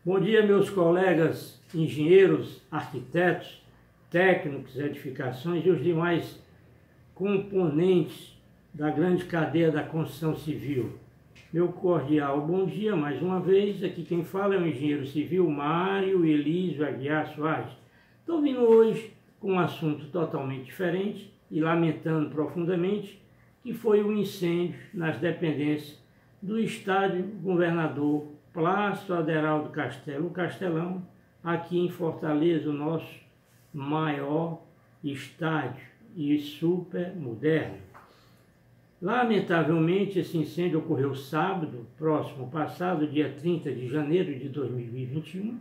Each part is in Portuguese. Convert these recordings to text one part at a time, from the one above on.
Bom dia, meus colegas engenheiros, arquitetos, técnicos, edificações e os demais componentes da grande cadeia da construção civil. Meu cordial bom dia mais uma vez. Aqui quem fala é o engenheiro civil Mário Elísio Aguiar Soares. Estou vindo hoje com um assunto totalmente diferente e lamentando profundamente que foi o incêndio nas dependências do estádio Governador Plácido Aderaldo Castelo, o Castelão, aqui em Fortaleza, o nosso maior estádio e super moderno. Lamentavelmente, esse incêndio ocorreu sábado, próximo passado, dia 30 de janeiro de 2021.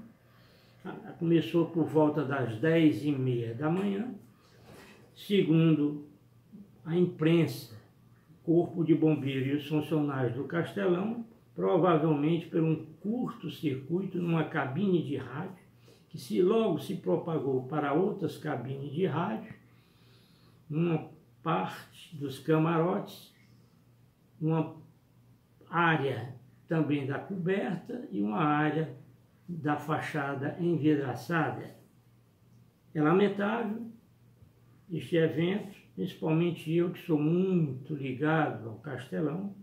Começou por volta das 10h30 da manhã. Segundo a imprensa, o Corpo de Bombeiros e os funcionários do Castelão, provavelmente por um curto-circuito numa cabine de rádio, que logo se propagou para outras cabines de rádio, uma parte dos camarotes, uma área também da coberta e uma área da fachada envidraçada. É lamentável este evento, principalmente eu que sou muito ligado ao Castelão,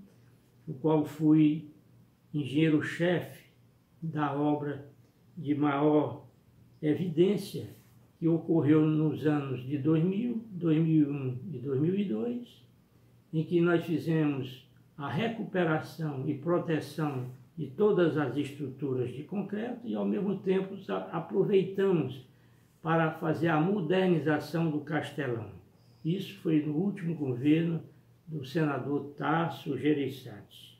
o qual fui engenheiro-chefe da obra de maior evidência que ocorreu nos anos de 2000, 2001 e 2002, em que nós fizemos a recuperação e proteção de todas as estruturas de concreto e, ao mesmo tempo, aproveitamos para fazer a modernização do Castelão. Isso foi no último governo do senador Tasso Gereissati.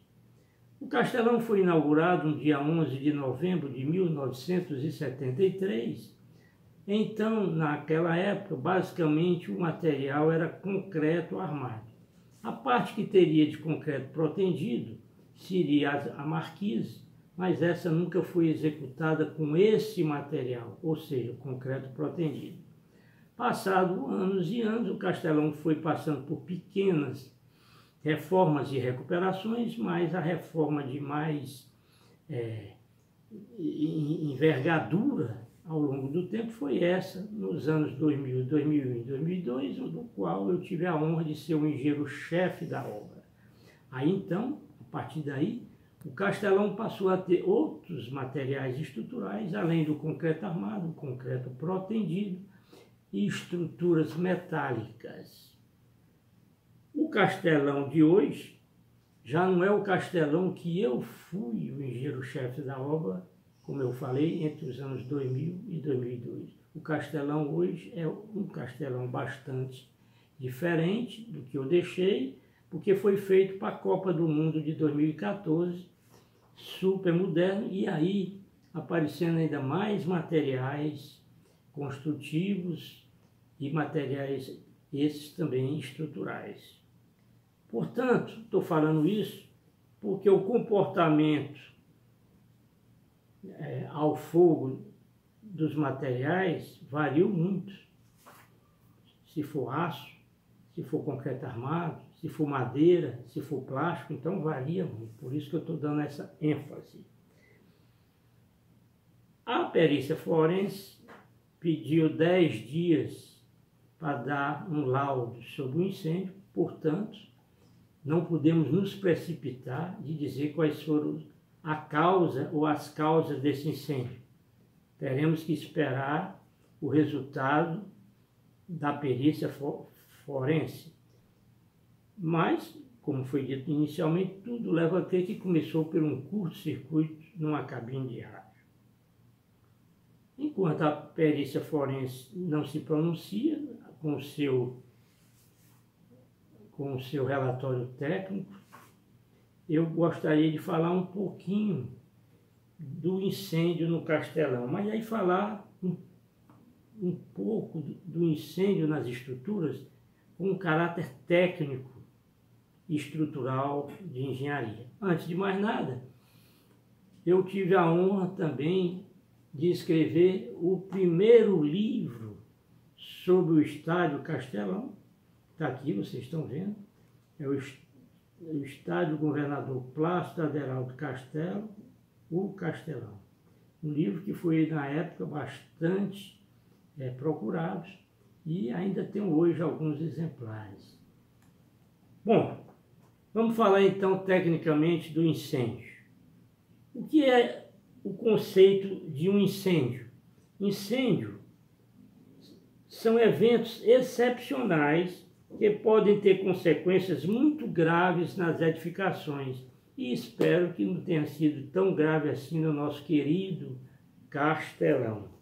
O Castelão foi inaugurado no dia 11 de novembro de 1973. Então, naquela época, basicamente o material era concreto armado. A parte que teria de concreto protendido seria a marquise, mas essa nunca foi executada com esse material, ou seja, concreto protendido. Passado anos e anos, o Castelão foi passando por pequenas reformas e recuperações, mas a reforma de mais envergadura ao longo do tempo foi essa, nos anos 2000, 2001 e 2002, do qual eu tive a honra de ser o engenheiro-chefe da obra. Aí então, a partir daí, o Castelão passou a ter outros materiais estruturais, além do concreto armado, concreto protendido e estruturas metálicas. O Castelão de hoje já não é o Castelão que eu fui o engenheiro-chefe da obra, como eu falei, entre os anos 2000 e 2002. O Castelão hoje é um Castelão bastante diferente do que eu deixei, porque foi feito para a Copa do Mundo de 2014, super moderno, e aí aparecendo ainda mais materiais construtivos e materiais esses também estruturais. Portanto, estou falando isso porque o comportamento ao fogo dos materiais variou muito. Se for aço, se for concreto armado, se for madeira, se for plástico, então varia muito. Por isso que eu estou dando essa ênfase. A perícia forense pediu 10 dias para dar um laudo sobre o incêndio, portanto, não podemos nos precipitar de dizer quais foram a causa ou as causas desse incêndio. Teremos que esperar o resultado da perícia forense. Mas, como foi dito inicialmente, tudo leva a crer que começou por um curto-circuito numa cabine de rádio. Enquanto a perícia forense não se pronuncia com o seu relatório técnico, eu gostaria de falar um pouquinho do incêndio no Castelão, mas aí falar um pouco do incêndio nas estruturas com um caráter técnico e estrutural de engenharia. Antes de mais nada, eu tive a honra também de escrever o primeiro livro sobre o estádio Castelão. Está aqui, vocês estão vendo, é o estádio Governador Plácido Aderaldo Castelo, o Castelão. Um livro que foi, na época, bastante procurado e ainda tem hoje alguns exemplares. Bom, vamos falar então tecnicamente do incêndio. O que é o conceito de um incêndio? Incêndio são eventos excepcionais que podem ter consequências muito graves nas edificações. E espero que não tenha sido tão grave assim no nosso querido Castelão.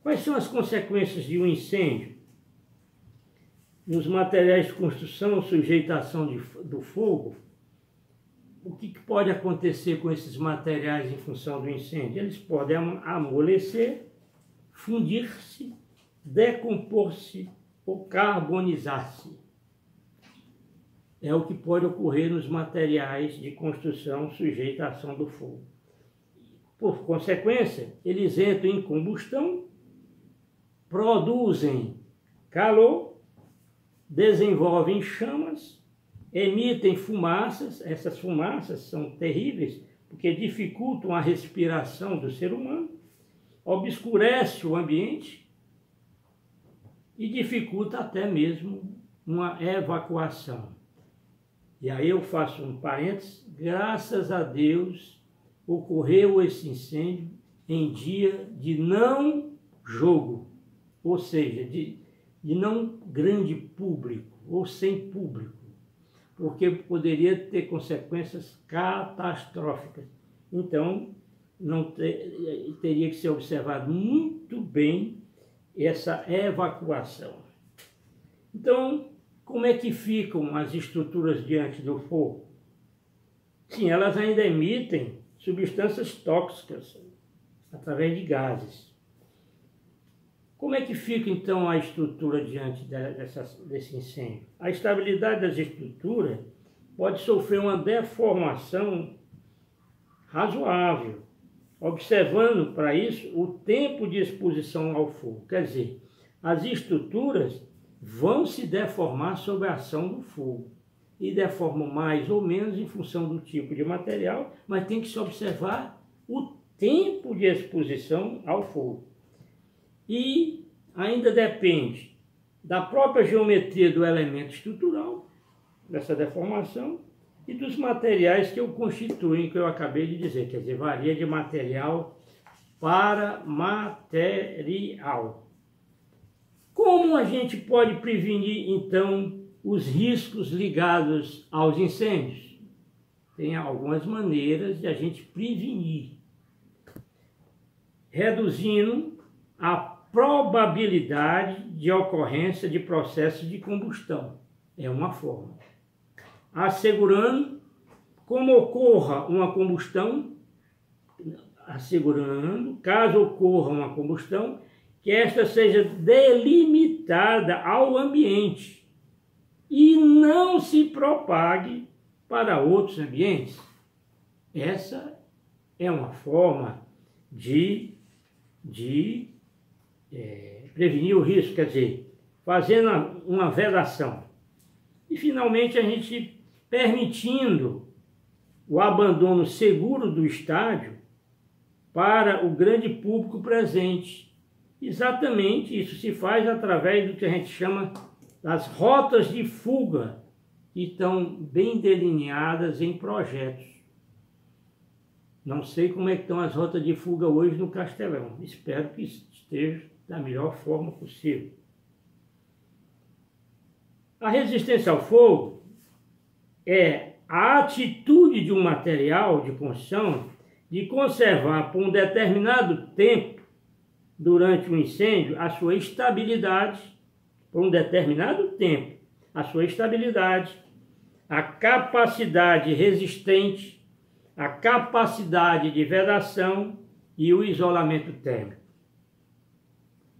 Quais são as consequências de um incêndio? Nos materiais de construção, sujeitação do fogo, o que pode acontecer com esses materiais em função do incêndio? Eles podem amolecer, fundir-se, decompor-se ou carbonizar-se. É o que pode ocorrer nos materiais de construção sujeitos à ação do fogo. Por consequência, eles entram em combustão, produzem calor, desenvolvem chamas, emitem fumaças. Essas fumaças são terríveis porque dificultam a respiração do ser humano, obscurece o ambiente e dificulta até mesmo uma evacuação. E aí eu faço um parênteses, graças a Deus ocorreu esse incêndio em dia de não jogo, ou seja, de não grande público, ou sem público, porque poderia ter consequências catastróficas. Então, teria que ser observado muito bem essa evacuação. Então, como é que ficam as estruturas diante do fogo? Sim, elas ainda emitem substâncias tóxicas através de gases. Como é que fica então a estrutura diante desse incêndio? A estabilidade das estruturas pode sofrer uma deformação razoável, observando para isso o tempo de exposição ao fogo. Quer dizer, as estruturas vão se deformar sob a ação do fogo e deformam mais ou menos em função do tipo de material, mas tem que se observar o tempo de exposição ao fogo. E ainda depende da própria geometria do elemento estrutural, dessa deformação, e dos materiais que o constituem, que eu acabei de dizer, quer dizer, varia de material para material. Como a gente pode prevenir, então, os riscos ligados aos incêndios? Tem algumas maneiras de a gente prevenir, reduzindo a probabilidade de ocorrência de processos de combustão. É uma forma. Assegurando, como ocorra uma combustão, assegurando, caso ocorra uma combustão, que esta seja delimitada ao ambiente e não se propague para outros ambientes. Essa é uma forma de prevenir o risco, quer dizer, fazendo uma vedação. E, finalmente, a gente permitindo o abandono seguro do estádio para o grande público presente. Exatamente isso se faz através do que a gente chama das rotas de fuga, que estão bem delineadas em projetos. Não sei como é que estão as rotas de fuga hoje no Castelão. Espero que esteja da melhor forma possível. A resistência ao fogo é a atitude de um material de construção de conservar por um determinado tempo durante o incêndio a sua estabilidade, por um determinado tempo, a sua estabilidade, a capacidade resistente, a capacidade de vedação e o isolamento térmico.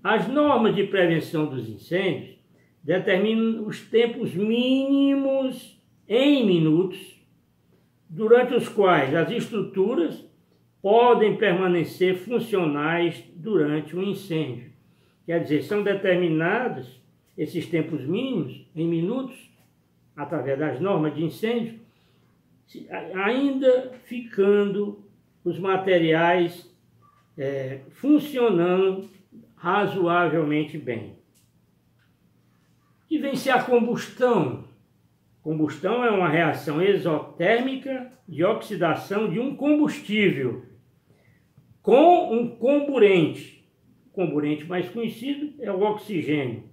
As normas de prevenção dos incêndios determinam os tempos mínimos em minutos, durante os quais as estruturas podem permanecer funcionais durante o incêndio. Quer dizer, são determinados esses tempos mínimos em minutos, através das normas de incêndio, ainda ficando os materiais funcionando razoavelmente bem. E vem se a combustão. Combustão é uma reação exotérmica de oxidação de um combustível com um comburente. O comburente mais conhecido é o oxigênio,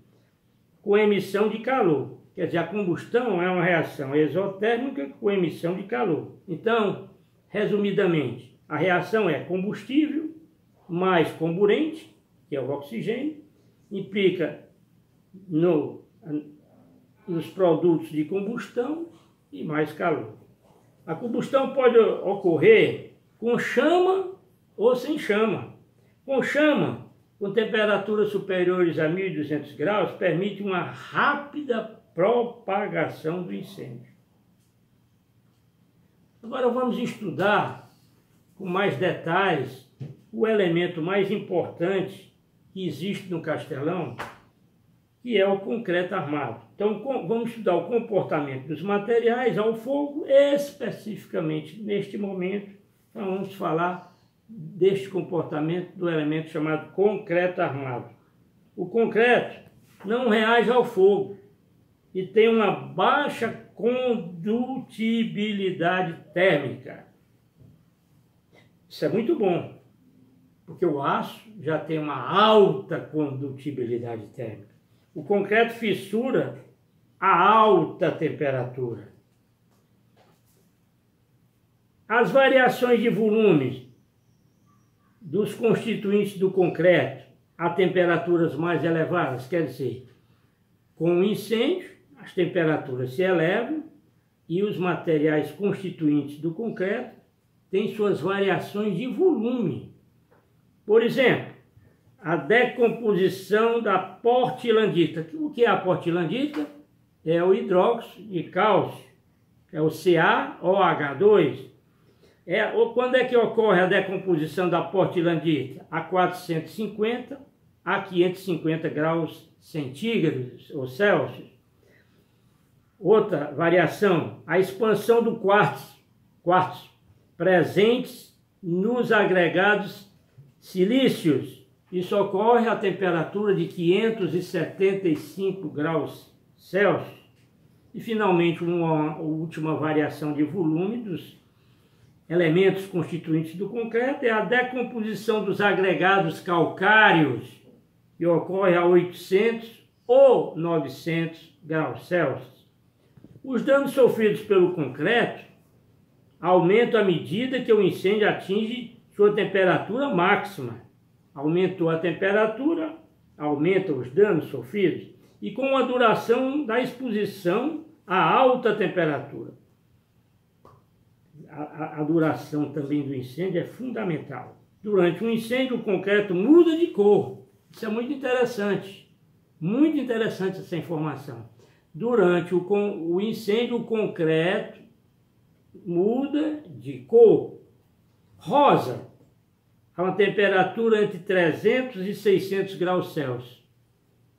com emissão de calor. Quer dizer, a combustão é uma reação exotérmica com emissão de calor. Então, resumidamente, a reação é combustível mais comburente, que é o oxigênio, implica nos produtos de combustão e mais calor. A combustão pode ocorrer com chama ou sem chama. Com chama, com temperaturas superiores a 1.200 graus, permite uma rápida propagação do incêndio. Agora vamos estudar com mais detalhes o elemento mais importante que existe no castelão, que é o concreto armado. Então vamos estudar o comportamento dos materiais ao fogo, especificamente neste momento, vamos falar deste comportamento do elemento chamado concreto armado. O concreto não reage ao fogo e tem uma baixa condutibilidade térmica. Isso é muito bom, porque o aço já tem uma alta condutibilidade térmica. O concreto fissura a alta temperatura. As variações de volumes dos constituintes do concreto a temperaturas mais elevadas, quer dizer, com o incêndio, as temperaturas se elevam e os materiais constituintes do concreto têm suas variações de volume. Por exemplo, a decomposição da portlandita. O que é a portlandita? É o hidróxido de cálcio, é o CaOH2. Quando é que ocorre a decomposição da portlandita? A 450 a 550 graus centígrados ou Celsius. Outra variação, a expansão do quartzo presentes nos agregados silícios. Isso ocorre a temperatura de 575 graus Celsius. E, finalmente, uma última variação de volume dos elementos constituintes do concreto é a decomposição dos agregados calcários, que ocorre a 800 ou 900 graus Celsius. Os danos sofridos pelo concreto aumentam à medida que o incêndio atinge sua temperatura máxima. Aumentou a temperatura, aumentam os danos sofridos e com a duração da exposição a alta temperatura. A duração também do incêndio é fundamental. Durante um incêndio, o concreto muda de cor. Isso é muito interessante essa informação. Durante o incêndio, o concreto muda de cor. Rosa, a uma temperatura entre 300 e 600 graus Celsius.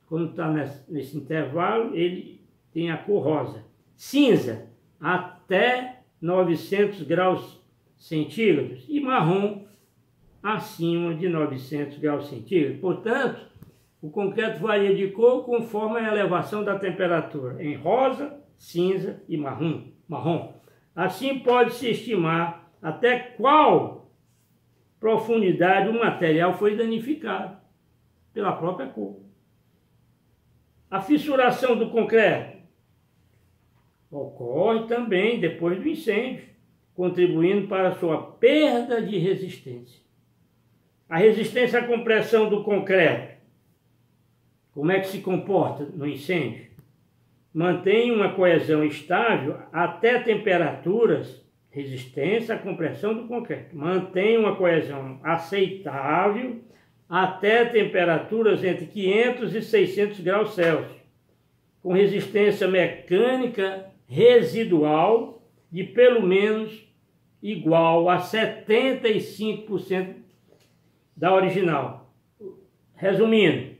Quando está nesse intervalo, ele tem a cor rosa. Cinza, até 900 graus centígrados. E marrom, acima de 900 graus centígrados. Portanto, o concreto varia de cor conforme a elevação da temperatura, em rosa, cinza e marrom. Assim, pode-se estimar até qual profundidade o material foi danificado pela própria cor. A fissuração do concreto ocorre também depois do incêndio, contribuindo para a sua perda de resistência. A resistência à compressão do concreto, como é que se comporta no incêndio? Mantém uma coesão estável até temperaturas. Resistência à compressão do concreto. Mantém uma coesão aceitável até temperaturas entre 500 e 600 graus Celsius, com resistência mecânica residual de pelo menos igual a 75% da original. Resumindo,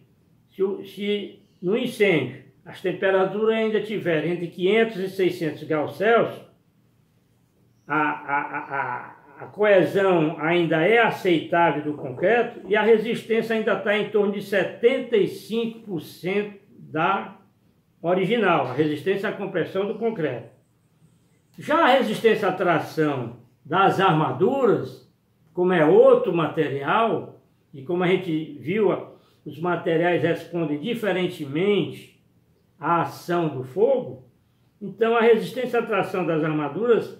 se no incêndio as temperaturas ainda tiverem entre 500 e 600 graus Celsius, a a coesão ainda é aceitável do concreto e a resistência ainda está em torno de 75% da original, a resistência à compressão do concreto. Já a resistência à tração das armaduras, como é outro material, e como a gente viu, os materiais respondem diferentemente à ação do fogo, então a resistência à tração das armaduras,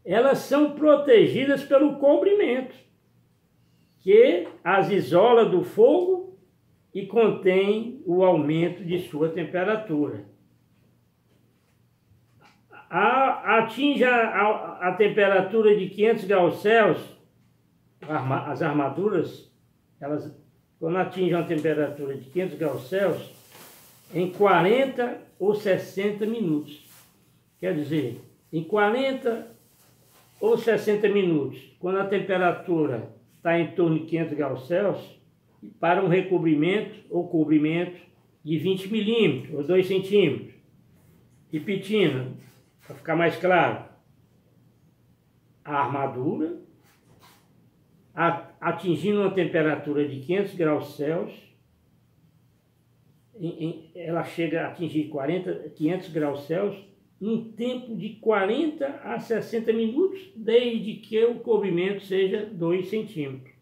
elas são protegidas pelo cobrimento, que as isola do fogo e contém o aumento de sua temperatura. Atinge a temperatura de 500 graus Celsius, as armaduras, elas, quando atingem a temperatura de 500 graus Celsius, em 40 ou 60 minutos. Quer dizer, em 40 ou 60 minutos, quando a temperatura está em torno de 500 graus Celsius, para um recobrimento ou cobrimento de 20 milímetros ou 2 centímetros. Repetindo, para ficar mais claro, a armadura atingindo uma temperatura de 500 graus Celsius, ela chega a atingir 500 graus Celsius em tempo de 40 a 60 minutos, desde que o cobrimento seja 2 centímetros.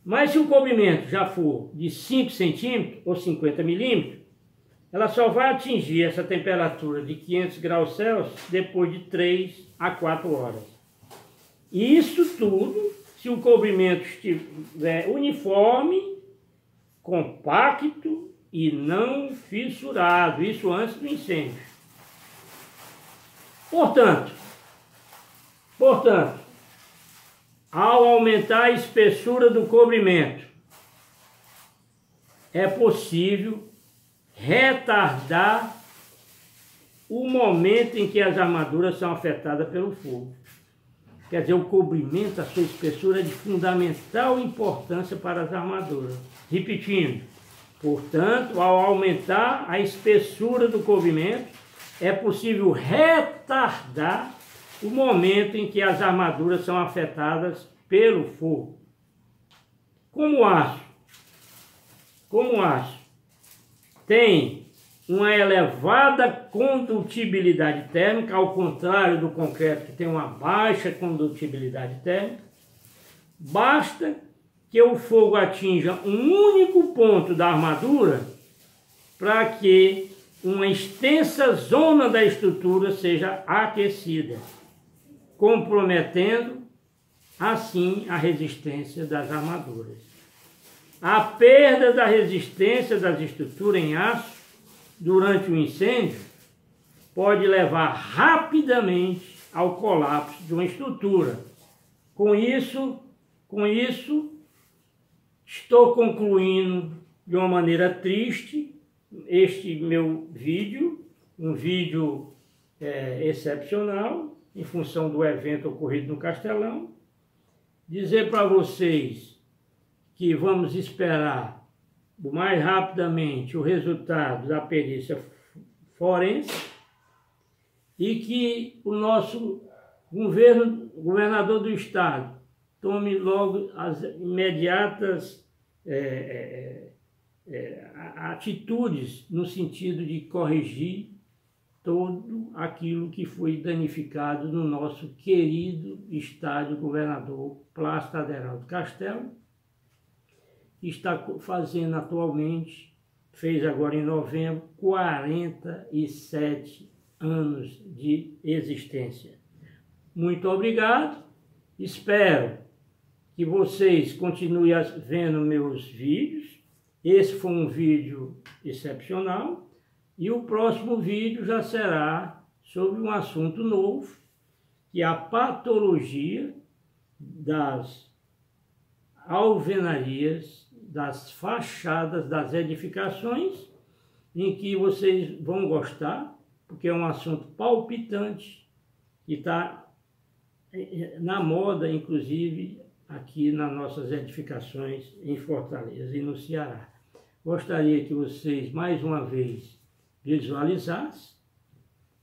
Mas se o cobrimento já for de 5 centímetros ou 50 milímetros, ela só vai atingir essa temperatura de 500 graus Celsius depois de 3 a 4 horas. E isso tudo se o cobrimento estiver uniforme, compacto e não fissurado, isso antes do incêndio. Portanto, ao aumentar a espessura do cobrimento, é possível retardar o momento em que as armaduras são afetadas pelo fogo. Quer dizer, o cobrimento, a sua espessura é de fundamental importância para as armaduras. Repetindo, portanto, ao aumentar a espessura do cobrimento, é possível retardar o momento em que as armaduras são afetadas pelo fogo. Como o aço tem uma elevada condutibilidade térmica, ao contrário do concreto que tem uma baixa condutibilidade térmica, basta que o fogo atinja um único ponto da armadura para que uma extensa zona da estrutura seja aquecida, comprometendo assim a resistência das armaduras. A perda da resistência das estruturas em aço durante o incêndio pode levar rapidamente ao colapso de uma estrutura. Com isso, estou concluindo de uma maneira triste este meu vídeo, um vídeo excepcional, em função do evento ocorrido no Castelão. Dizer para vocês que vamos esperar o mais rapidamente o resultado da perícia forense e que o nosso governador do estado tome logo as imediatas atitudes no sentido de corrigir todo aquilo que foi danificado no nosso querido estádio Governador Plácido Aderaldo Castelo, que está fazendo atualmente, fez agora em novembro, 47 anos de existência. Muito obrigado, espero que vocês continuem vendo meus vídeos. Esse foi um vídeo excepcional e o próximo vídeo já será sobre um assunto novo, que é a patologia das alvenarias, das fachadas das edificações, em que vocês vão gostar, porque é um assunto palpitante que está na moda, inclusive, aqui nas nossas edificações em Fortaleza e no Ceará. Gostaria que vocês, mais uma vez, visualizassem,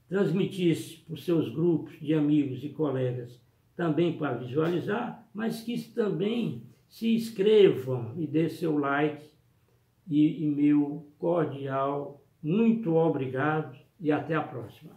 transmitissem para os seus grupos de amigos e colegas também para visualizar, mas que também se inscrevam e dê seu like e meu cordial muito obrigado e até a próxima.